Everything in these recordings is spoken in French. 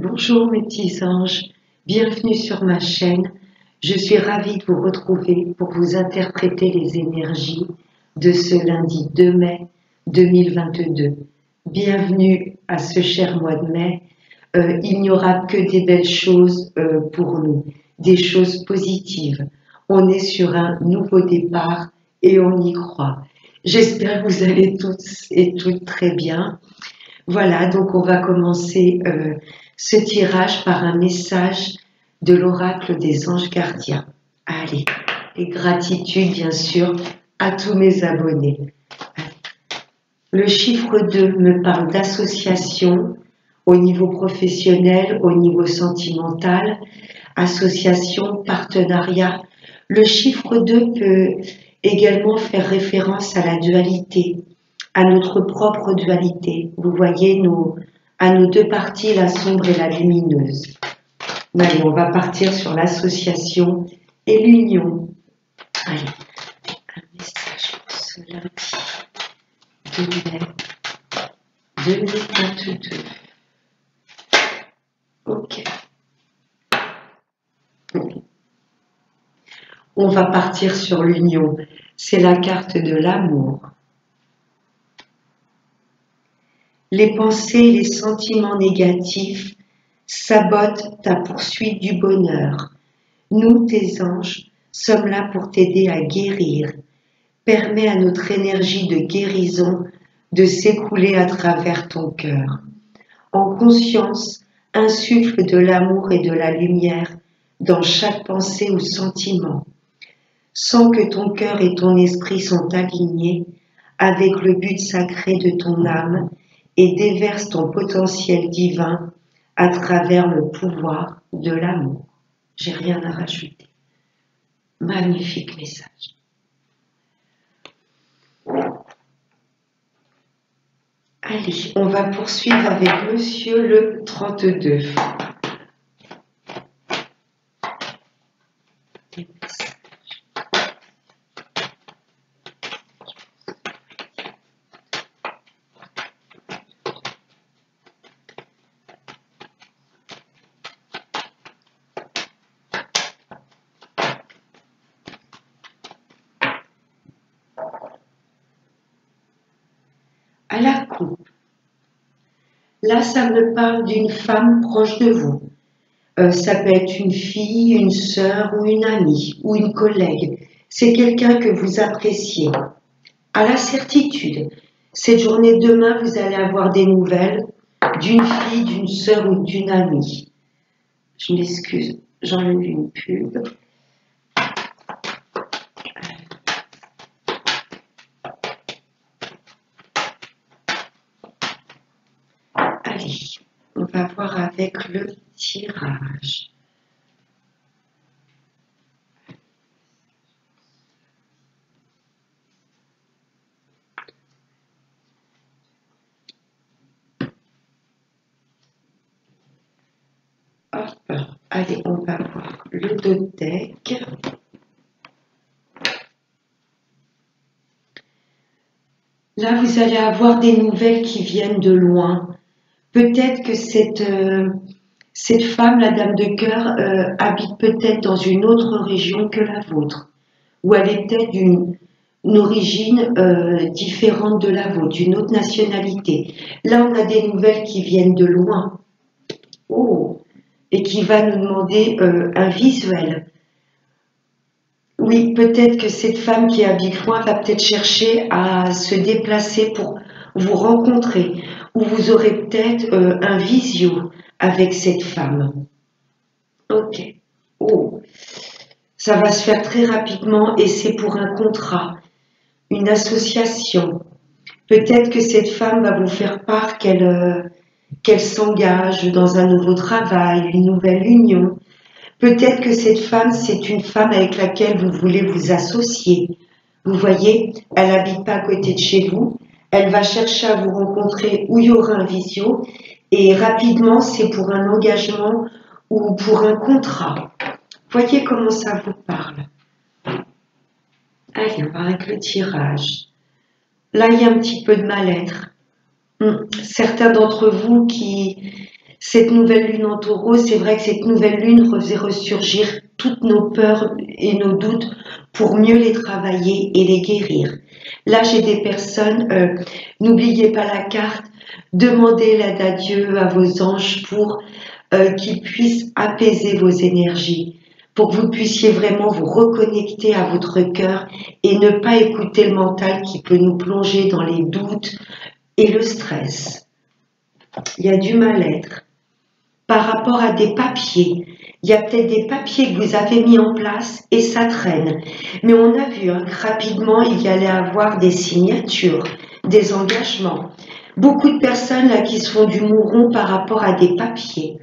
Bonjour mes petits anges, bienvenue sur ma chaîne. Je suis ravie de vous retrouver pour vous interpréter les énergies de ce lundi 2 mai 2022. Bienvenue à ce cher mois de mai. Il n'y aura que des belles choses pour nous, des choses positives. On est sur un nouveau départ et on y croit. J'espère que vous allez tous et toutes très bien. Voilà, donc on va commencer ce tirage par un message de l'oracle des anges gardiens. Allez, et gratitude bien sûr à tous mes abonnés. Le chiffre 2 me parle d'association au niveau professionnel, au niveau sentimental, association, partenariat. Le chiffre 2 peut également faire référence à la dualité, à notre propre dualité. Vous voyez, à nos deux parties, la sombre et la lumineuse. Allez, on va partir sur l'association et l'union. Allez, un message pour ce lundi 2 mai 2022. Ok. On va partir sur l'union. C'est la carte de l'amour. Les pensées et les sentiments négatifs sabotent ta poursuite du bonheur. Nous, tes anges, sommes là pour t'aider à guérir. Permets à notre énergie de guérison de s'écouler à travers ton cœur. En conscience, insuffle de l'amour et de la lumière dans chaque pensée ou sentiment. Sens que ton cœur et ton esprit sont alignés avec le but sacré de ton âme et déverse ton potentiel divin à travers le pouvoir de l'amour. J'ai rien à rajouter. Magnifique message. Allez, on va poursuivre avec Monsieur le 32. À la coupe. Là, ça me parle d'une femme proche de vous. Ça peut être une fille, une sœur ou une amie ou une collègue. C'est quelqu'un que vous appréciez. À la certitude, cette journée demain, vous allez avoir des nouvelles d'une fille, d'une sœur ou d'une amie. Je m'excuse, j'enlève une pub. Allez, on va voir avec le tirage. Hop, allez, on va voir le deck. Là, vous allez avoir des nouvelles qui viennent de loin. Peut-être que cette femme, la dame de cœur, habite peut-être dans une autre région que la vôtre, ou elle est peut-être d'une origine différente de la vôtre, d'une autre nationalité. Là, on a des nouvelles qui viennent de loin. Oh, et qui va nous demander un visuel. Oui, peut-être que cette femme qui habite loin va peut-être chercher à se déplacer pour vous rencontrer, ou vous aurez peut-être un visio avec cette femme. Ok. Oh, ça va se faire très rapidement et c'est pour un contrat, une association. Peut-être que cette femme va vous faire part qu'elle s'engage dans un nouveau travail, une nouvelle union. Peut-être que cette femme, c'est une femme avec laquelle vous voulez vous associer. Vous voyez, elle n'habite pas à côté de chez vous. Elle va chercher à vous rencontrer où il y aura un visio. Et rapidement, c'est pour un engagement ou pour un contrat. Voyez comment ça vous parle. Allez, on va avec le tirage. Là, il y a un petit peu de mal-être. Certains d'entre vous qui Cette nouvelle lune en taureau, c'est vrai que cette nouvelle lune faisait ressurgir toutes nos peurs et nos doutes pour mieux les travailler et les guérir. Là, j'ai des personnes, n'oubliez pas la carte, demandez l'aide à Dieu, à vos anges pour qu'ils puissent apaiser vos énergies, pour que vous puissiez vraiment vous reconnecter à votre cœur et ne pas écouter le mental qui peut nous plonger dans les doutes et le stress. Il y a du mal-être. Par rapport à des papiers, il y a peut-être des papiers que vous avez mis en place et ça traîne. Mais on a vu que rapidement, il y allait avoir des signatures, des engagements. Beaucoup de personnes là qui se font du mouron par rapport à des papiers.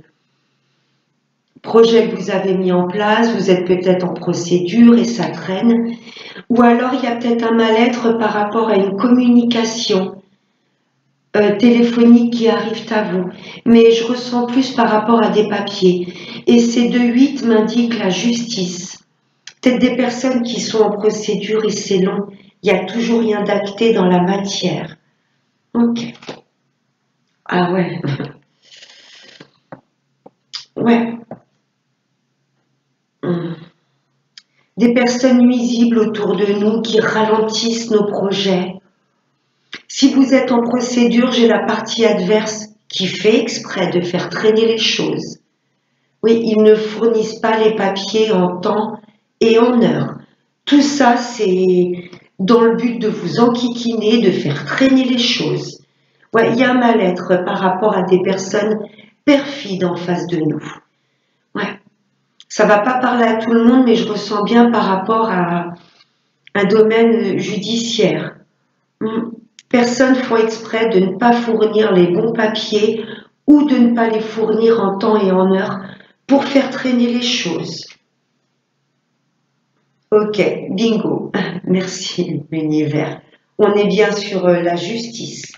Projet que vous avez mis en place, vous êtes peut-être en procédure et ça traîne. Ou alors, il y a peut-être un mal-être par rapport à une communication téléphoniques qui arrivent à vous, mais je ressens plus par rapport à des papiers. Et ces 2-8 m'indiquent la justice. Peut-être des personnes qui sont en procédure et c'est long, il n'y a toujours rien d'acté dans la matière. Ok. Ah ouais. Ouais. Des personnes nuisibles autour de nous qui ralentissent nos projets. Si vous êtes en procédure, j'ai la partie adverse qui fait exprès de faire traîner les choses. Oui, ils ne fournissent pas les papiers en temps et en heure. Tout ça, c'est dans le but de vous enquiquiner, de faire traîner les choses. Ouais, il y a un mal-être par rapport à des personnes perfides en face de nous. Ouais, ça va pas parler à tout le monde, mais je ressens bien par rapport à un domaine judiciaire. Personnes font exprès de ne pas fournir les bons papiers ou de ne pas les fournir en temps et en heure pour faire traîner les choses. Ok, bingo. Merci l'univers. On est bien sur la justice.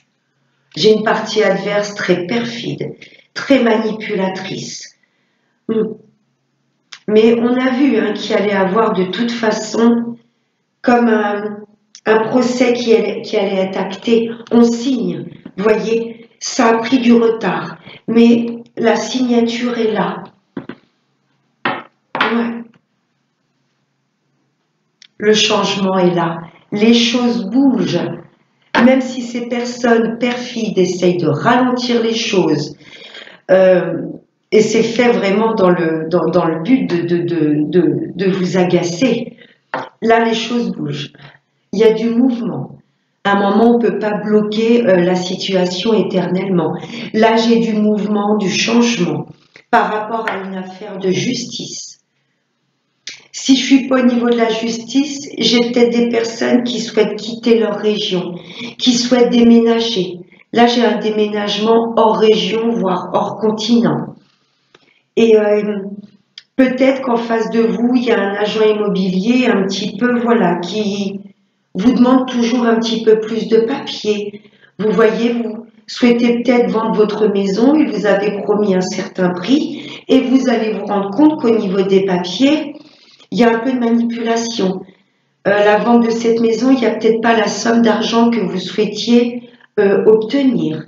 J'ai une partie adverse très perfide, très manipulatrice. Mais on a vu qu'il allait avoir de toute façon comme un procès qui allait être acté. On signe, vous voyez, ça a pris du retard, mais la signature est là. Ouais. Le changement est là. Les choses bougent. Même si ces personnes perfides essayent de ralentir les choses, et c'est fait vraiment dans le but de vous agacer, là les choses bougent. Il y a du mouvement. À un moment, on ne peut pas bloquer la situation éternellement. Là, j'ai du mouvement, du changement par rapport à une affaire de justice. Si je ne suis pas au niveau de la justice, j'ai peut-être des personnes qui souhaitent quitter leur région, qui souhaitent déménager. Là, j'ai un déménagement hors région, voire hors continent. Et peut-être qu'en face de vous, il y a un agent immobilier un petit peu, voilà, qui vous demande toujours un petit peu plus de papier. Vous voyez, vous souhaitez peut-être vendre votre maison, il vous avait promis un certain prix, et vous allez vous rendre compte qu'au niveau des papiers, il y a un peu de manipulation. La vente de cette maison, il n'y a peut-être pas la somme d'argent que vous souhaitiez obtenir.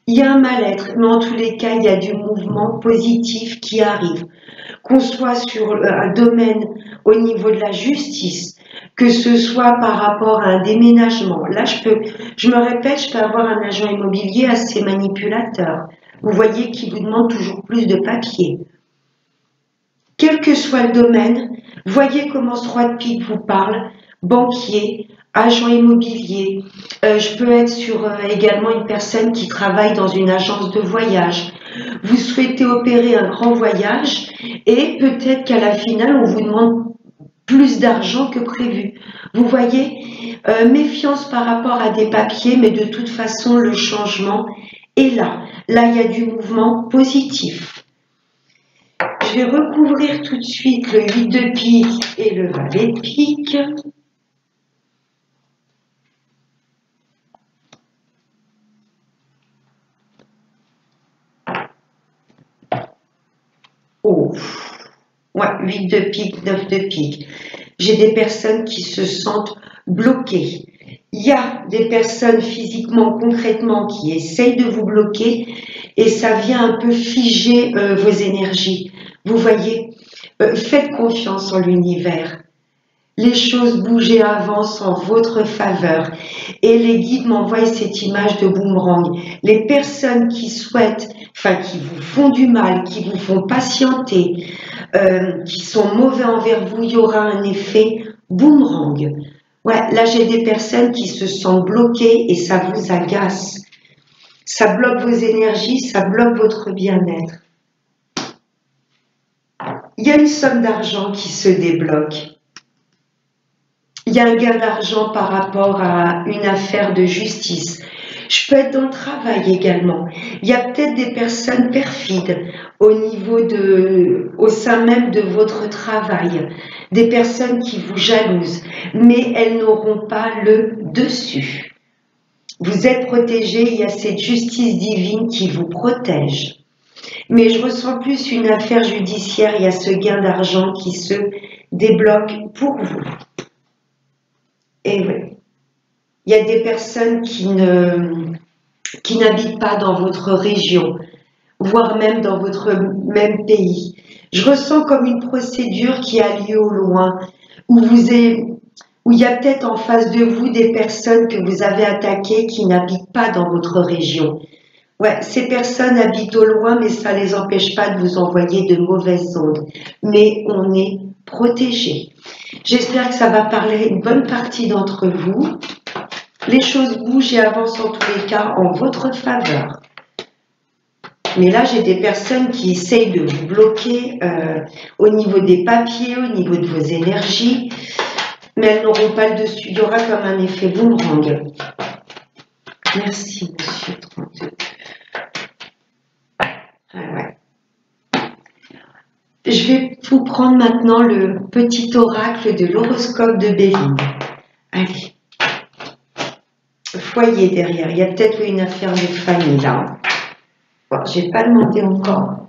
Il y a un mal-être, mais en tous les cas, il y a du mouvement positif qui arrive. Qu'on soit sur un domaine au niveau de la justice, que ce soit par rapport à un déménagement. Là, je me répète, je peux avoir un agent immobilier assez manipulateur. Vous voyez qu'il vous demande toujours plus de papier. Quel que soit le domaine, voyez comment ce roi de pique vous parle, banquier, agent immobilier. Je peux être sur également une personne qui travaille dans une agence de voyage. Vous souhaitez opérer un grand voyage et peut-être qu'à la finale, on vous demande plus d'argent que prévu. Vous voyez, méfiance par rapport à des papiers, mais de toute façon, le changement est là. Là, il y a du mouvement positif. Je vais recouvrir tout de suite le 8 de pique et le valet de pique. Oh, ouais, 8 de pique, 9 de pique. J'ai des personnes qui se sentent bloquées. Il y a des personnes physiquement, concrètement, qui essayent de vous bloquer, et ça vient un peu figer vos énergies. Vous voyez, faites confiance en l'univers. Les choses bougent et avancent en votre faveur. Et les guides m'envoient cette image de boomerang. Les personnes qui souhaitent, enfin qui vous font du mal, qui vous font patienter, qui sont mauvais envers vous, il y aura un effet boomerang. Ouais, là j'ai des personnes qui se sentent bloquées et ça vous agace. Ça bloque vos énergies, ça bloque votre bien-être. Il y a une somme d'argent qui se débloque. Il y a un gain d'argent par rapport à une affaire de justice. Je peux être dans le travail également. Il y a peut-être des personnes perfides au sein même de votre travail. Des personnes qui vous jalousent, mais elles n'auront pas le dessus. Vous êtes protégé, il y a cette justice divine qui vous protège. Mais je ressens plus une affaire judiciaire, il y a ce gain d'argent qui se débloque pour vous. Et oui, il y a des personnes qui n'habitent pas dans votre région, voire même dans votre même pays. Je ressens comme une procédure qui a lieu au loin, où il y a peut-être en face de vous des personnes que vous avez attaquées qui n'habitent pas dans votre région. Ouais, ces personnes habitent au loin, mais ça ne les empêche pas de vous envoyer de mauvaises ondes. Mais on est protégé. J'espère que ça va parler à une bonne partie d'entre vous. Les choses bougent et avancent en tous les cas en votre faveur. Mais là, j'ai des personnes qui essayent de vous bloquer au niveau des papiers, au niveau de vos énergies, mais elles n'auront pas le dessus. Il y aura comme un effet boomerang. Merci, monsieur 32. Ah ouais. Je vais vous prendre maintenant le petit oracle de l'horoscope de Béline. Allez. Foyer derrière. Il y a peut-être une affaire de famille là. Bon, je n'ai pas demandé encore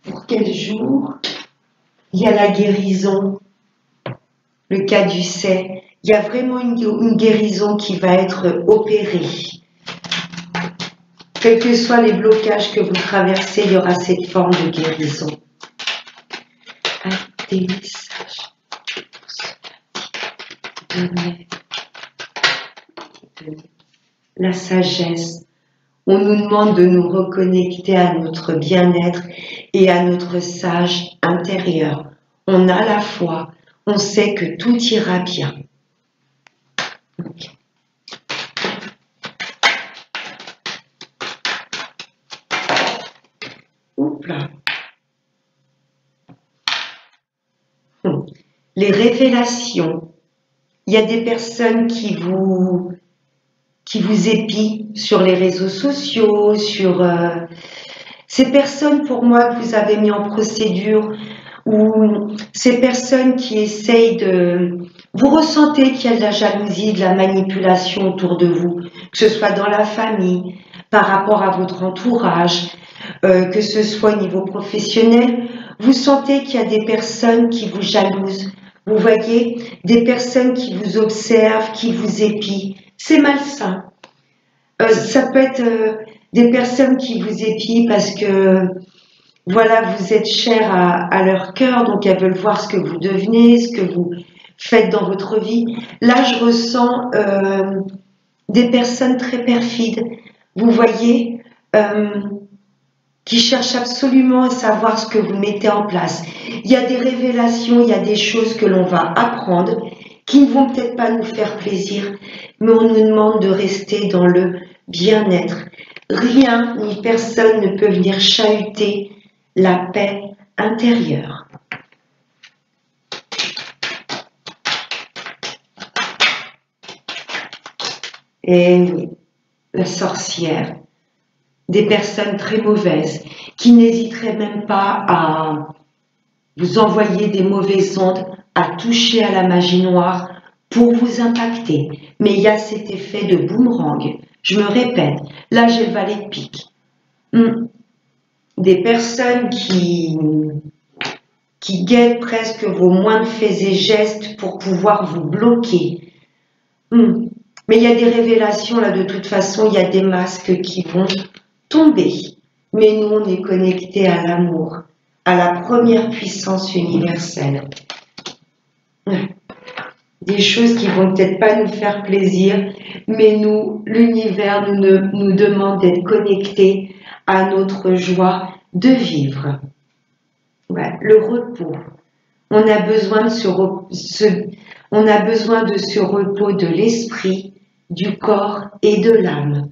pour quel jour. Il y a la guérison, le caducée. Il y a vraiment une guérison qui va être opérée. Quels que soient les blocages que vous traversez, il y aura cette forme de guérison. Des messages la sagesse. On nous demande de nous reconnecter à notre bien-être et à notre sage intérieur. On a la foi, on sait que tout ira bien. Okay. Oups là. Les révélations. Il y a des personnes qui vous épient sur les réseaux sociaux, sur ces personnes pour moi que vous avez mis en procédure, ou ces personnes qui essayent de... Vous ressentez qu'il y a de la jalousie, de la manipulation autour de vous, que ce soit dans la famille, par rapport à votre entourage, que ce soit au niveau professionnel. Vous sentez qu'il y a des personnes qui vous jalousent. Vous voyez, des personnes qui vous observent, qui vous épient. C'est malsain. Ça peut être des personnes qui vous épient parce que, voilà, vous êtes cher à leur cœur, donc elles veulent voir ce que vous devenez, ce que vous faites dans votre vie. Là, je ressens des personnes très perfides. Vous voyez, qui cherchent absolument à savoir ce que vous mettez en place. Il y a des révélations, il y a des choses que l'on va apprendre qui ne vont peut-être pas nous faire plaisir, mais on nous demande de rester dans le bien-être. Rien ni personne ne peut venir chahuter la paix intérieure. Et oui, la sorcière. Des personnes très mauvaises qui n'hésiteraient même pas à vous envoyer des mauvaises ondes, à toucher à la magie noire pour vous impacter. Mais il y a cet effet de boomerang. Je me répète, là j'ai le valet de pique. Des personnes qui guettent presque vos moindres faits et gestes pour pouvoir vous bloquer. Mais il y a des révélations là, de toute façon, il y a des masques qui vont tomber. Mais nous, on est connectés à l'amour, à la première puissance universelle. Des choses qui vont peut-être pas nous faire plaisir, mais nous, l'univers nous demande d'être connectés à notre joie de vivre. Ouais, le repos. On a besoin de ce repos de l'esprit, du corps et de l'âme.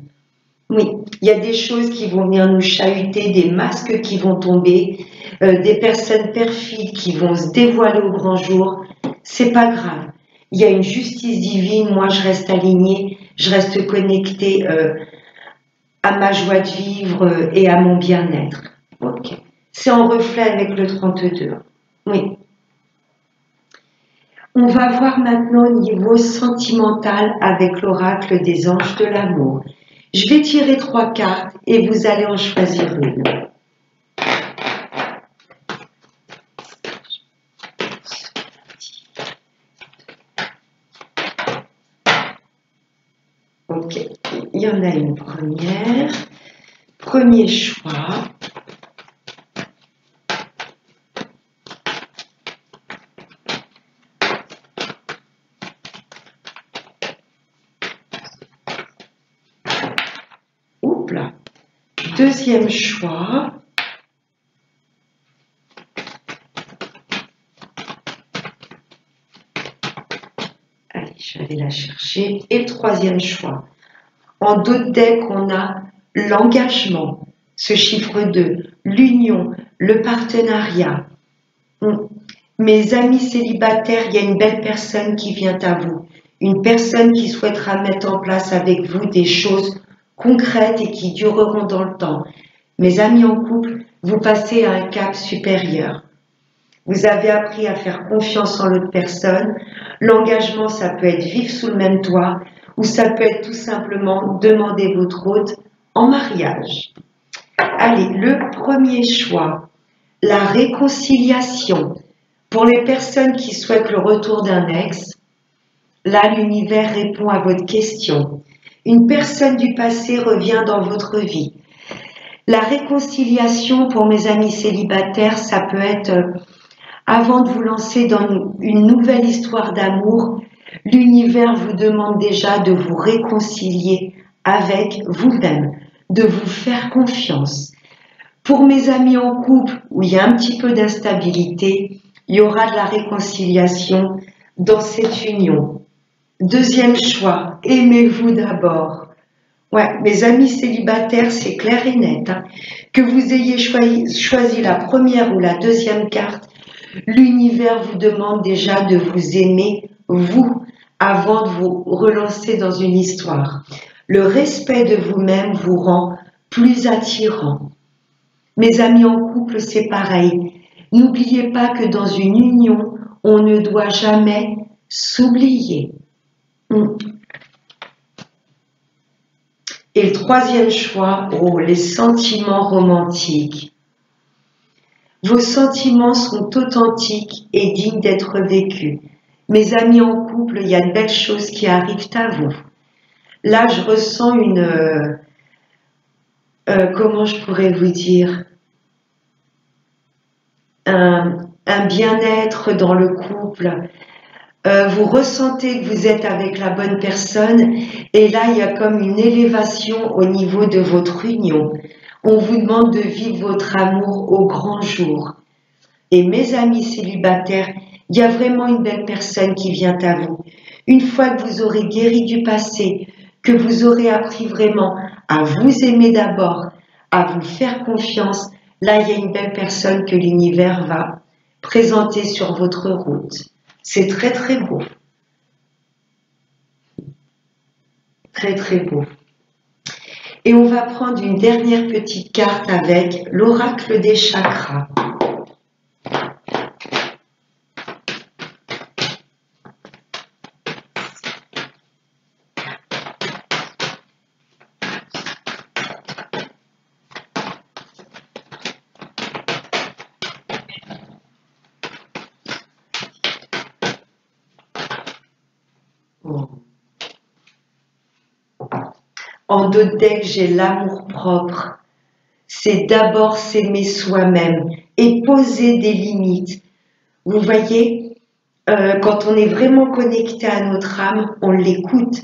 Oui, il y a des choses qui vont venir nous chahuter, des masques qui vont tomber, des personnes perfides qui vont se dévoiler au grand jour. C'est pas grave. Il y a une justice divine. Moi, je reste alignée, je reste connectée à ma joie de vivre et à mon bien-être. Ok. C'est en reflet avec le 32. Oui. On va voir maintenant au niveau sentimental avec l'oracle des anges de l'amour. Je vais tirer 3 cartes et vous allez en choisir une. Ok, il y en a une première. Premier choix. Oups là. Deuxième choix. Allez, je vais aller la chercher. Et le troisième choix. En d'autres decks, on a l'engagement, ce chiffre 2, l'union, le partenariat. Mes amis célibataires, il y a une belle personne qui vient à vous. Une personne qui souhaitera mettre en place avec vous des choses concrètes et qui dureront dans le temps. Mes amis en couple, vous passez à un cap supérieur. Vous avez appris à faire confiance en l'autre personne. L'engagement, ça peut être vivre sous le même toit ou ça peut être tout simplement demander votre hôte en mariage. Allez, le premier choix, la réconciliation. Pour les personnes qui souhaitent le retour d'un ex, là, l'univers répond à votre question. Une personne du passé revient dans votre vie. La réconciliation pour mes amis célibataires, ça peut être avant de vous lancer dans une nouvelle histoire d'amour, l'univers vous demande déjà de vous réconcilier avec vous-même, de vous faire confiance. Pour mes amis en couple où il y a un petit peu d'instabilité, il y aura de la réconciliation dans cette union. Deuxième choix, aimez-vous d'abord. Ouais, mes amis célibataires, c'est clair et net. Que vous ayez choisi la première ou la deuxième carte, l'univers vous demande déjà de vous aimer, vous, avant de vous relancer dans une histoire. Le respect de vous-même vous rend plus attirant. Mes amis en couple, c'est pareil. N'oubliez pas que dans une union, on ne doit jamais s'oublier. Et le troisième choix, les sentiments romantiques. Vos sentiments sont authentiques et dignes d'être vécus. Mes amis en couple, il y a de belles choses qui arrivent à vous. Là, je ressens comment je pourrais vous dire, un bien-être dans le couple. Vous ressentez que vous êtes avec la bonne personne et là, il y a comme une élévation au niveau de votre union. On vous demande de vivre votre amour au grand jour. Et mes amis célibataires, il y a vraiment une belle personne qui vient à vous. Une fois que vous aurez guéri du passé, que vous aurez appris vraiment à vous aimer d'abord, à vous faire confiance, là, il y a une belle personne que l'univers va présenter sur votre route. C'est très, très beau. Très, très beau. Et on va prendre une dernière petite carte avec l'oracle des chakras. En d'autres decks, j'ai l'amour propre. c'est d'abord s'aimer soi-même et poser des limites. Vous voyez, quand on est vraiment connecté à notre âme, on l'écoute.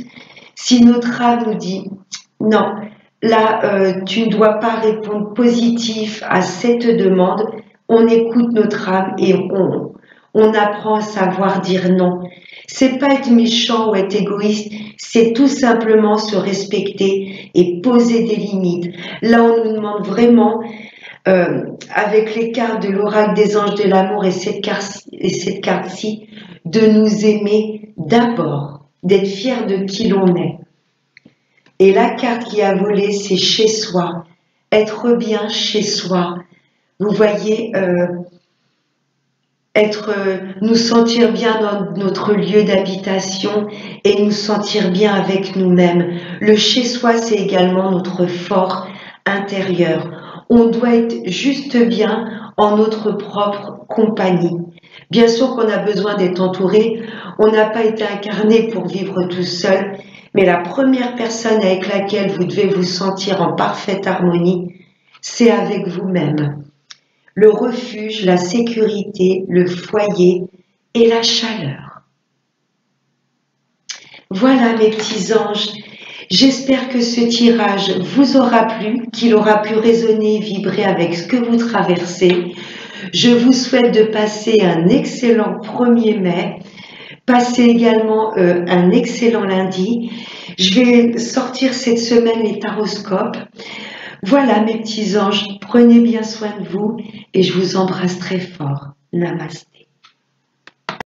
Si notre âme nous dit non, là, tu ne dois pas répondre positif à cette demande, on écoute notre âme et on apprend à savoir dire non. C'est pas être méchant ou être égoïste, c'est tout simplement se respecter et poser des limites. Là, on nous demande vraiment, avec les cartes de l'oracle des anges de l'amour et cette carte-ci, de nous aimer d'abord, d'être fiers de qui l'on est. Et la carte qui a volé, c'est chez soi, être bien chez soi. Vous voyez, nous sentir bien dans notre lieu d'habitation et nous sentir bien avec nous-mêmes. Le chez soi, c'est également notre fort intérieur. On doit être juste bien en notre propre compagnie. Bien sûr qu'on a besoin d'être entouré, on n'a pas été incarné pour vivre tout seul, mais la première personne avec laquelle vous devez vous sentir en parfaite harmonie, c'est avec vous-même. Le refuge, la sécurité, le foyer et la chaleur. Voilà mes petits anges, j'espère que ce tirage vous aura plu, qu'il aura pu résonner et vibrer avec ce que vous traversez. Je vous souhaite de passer un excellent 1er mai, passez également un excellent lundi. Je vais sortir cette semaine les taroscopes. Voilà mes petits anges, prenez bien soin de vous et je vous embrasse très fort. Namasté.